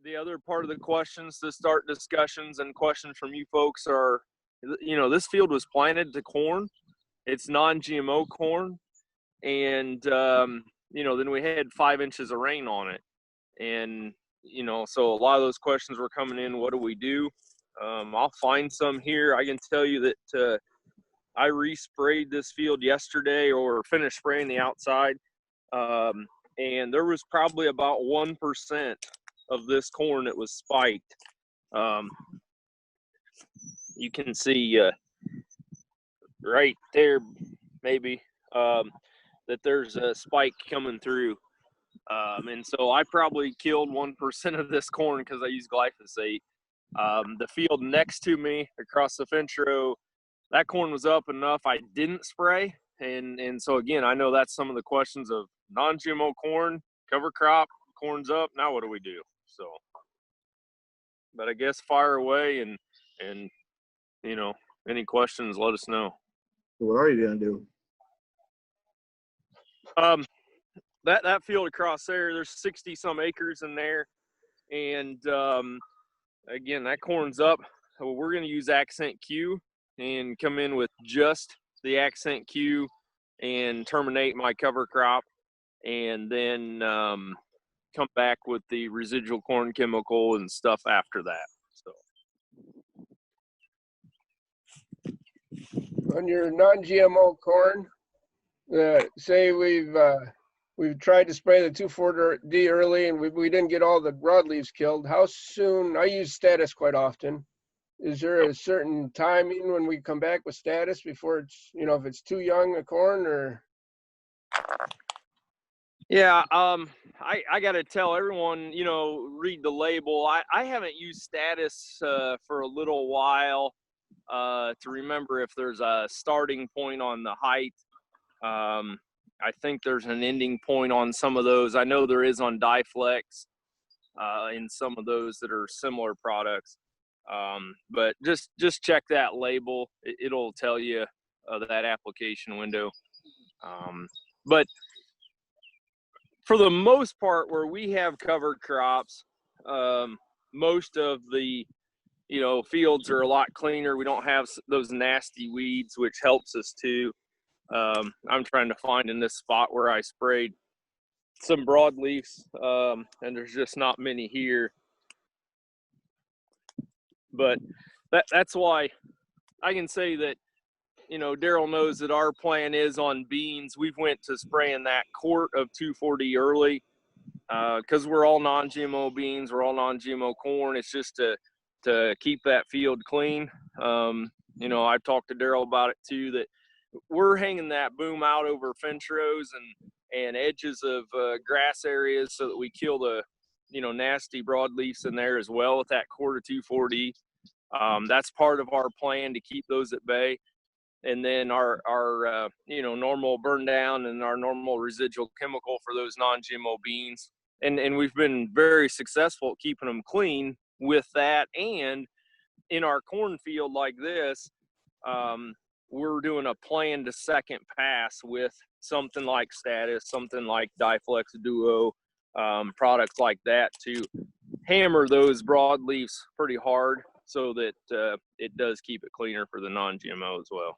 the other part of the questions to start discussions and questions from you folks are, this field was planted to corn. It's non-GMO corn. And, then we had 5 inches of rain on it. And, so a lot of those questions were coming in. What do we do? I'll find some here. I can tell you that I resprayed this field yesterday, or finished spraying the outside. And there was probably about 1% of this corn that was spiked. You can see right there, maybe, that there's a spike coming through. And so I probably killed 1% of this corn because I used glyphosate. The field next to me across the fence row, that corn was up enough I didn't spray. And so again, I know that's some of the questions of non-GMO corn, cover crop, corn's up, now what do we do? So, but I guess fire away, and any questions, let us know. What are you gonna do? That field across there's 60 some acres in there. And again, that corn's up. Well, we're going to use Accent Q and come in with just the Accent Q and terminate my cover crop, and then come back with the residual corn chemical and stuff after that. So on your non-GMO corn, say we've tried to spray the 2,4-D early and we didn't get all the broadleaves killed. How soon? I use status quite often. Is there a certain timing when we come back with status before it's, if it's too young a corn, or? Yeah, I got to tell everyone, read the label. I haven't used status for a little while to remember if there's a starting point on the height. I think there's an ending point on some of those. I know there is on Dyflex in some of those that are similar products. But just check that label. It'll tell you that application window. But for the most part, where we have covered crops, most of the fields are a lot cleaner. We don't have those nasty weeds, which helps us too. I'm trying to find in this spot where I sprayed some broadleafs, and there's just not many here. But that's why I can say that, Daryl knows that our plan is on beans. We've went to spraying that quart of 2,4-D early because we're all non-GMO beans, we're all non-GMO corn. It's just to keep that field clean. I've talked to Daryl about it too, that we're hanging that boom out over fence rows and edges of grass areas so that we kill the nasty broadleafs in there as well with that quart of 2,4-D. That's part of our plan to keep those at bay. And then our normal burn down and our normal residual chemical for those non-GMO beans. And we've been very successful at keeping them clean with that. And in our cornfield like this, we're doing a planned second pass with something like Status, something like Dyflex Duo, products like that to hammer those broadleafs pretty hard so that it does keep it cleaner for the non-GMO as well.